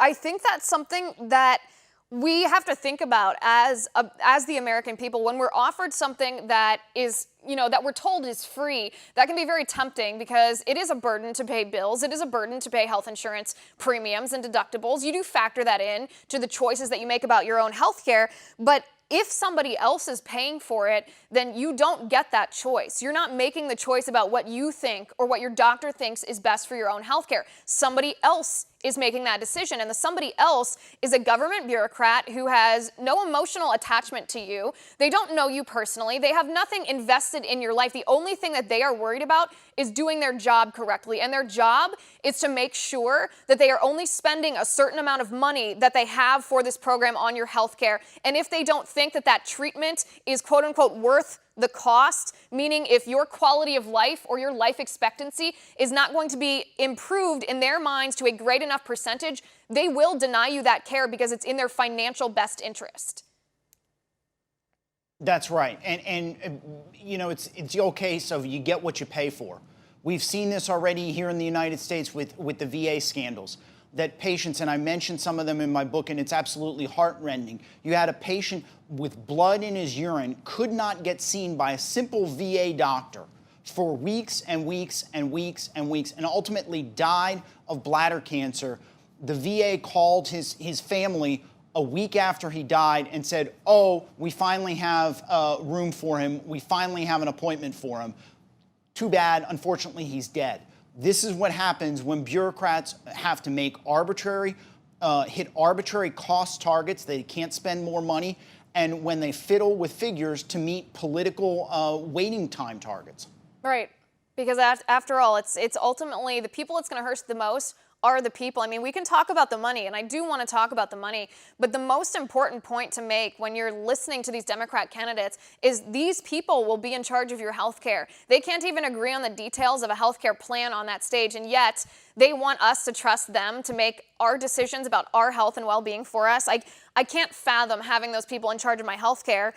I think that's something that we have to think about as the American people. When we're offered something that is, that we're told is free, that can be very tempting because it is a burden to pay bills. It is a burden to pay health insurance premiums and deductibles. You do factor that in to the choices that you make about your own health care. But if somebody else is paying for it, then you don't get that choice. You're not making the choice about what you think or what your doctor thinks is best for your own health care. Somebody else is making that decision, and the somebody else is a government bureaucrat who has no emotional attachment to you. They don't know you personally. They have nothing invested in your life. The only thing that they are worried about is doing their job correctly, and their job is to make sure that they are only spending a certain amount of money that they have for this program on your health care. And if they don't think that that treatment is quote unquote worth the cost, meaning if your quality of life or your life expectancy is not going to be improved in their minds to a great enough percentage, they will deny you that care because it's in their financial best interest. That's right. And it's the old case of you get what you pay for. We've seen this already here in the United States with the VA scandals. That patients, and I mentioned some of them in my book, and it's absolutely heartrending. You had a patient with blood in his urine, could not get seen by a simple VA doctor for weeks and weeks and weeks and weeks, and ultimately died of bladder cancer. The VA called his family a week after he died and said, "Oh, we finally have room for him. We finally have an appointment for him. Too bad, unfortunately, he's dead." This is what happens when bureaucrats have to make hit arbitrary cost targets. They can't spend more money, and when they fiddle with figures to meet political waiting time targets. Right, because after all, it's ultimately the people it's going to hurt the most are the people. I mean, we can talk about the money, and I do want to talk about the money, but the most important point to make when you're listening to these Democrat candidates is these people will be in charge of your health care. They can't even agree on the details of a health care plan on that stage, and yet they want us to trust them to make our decisions about our health and well-being for us. I can't fathom having those people in charge of my health care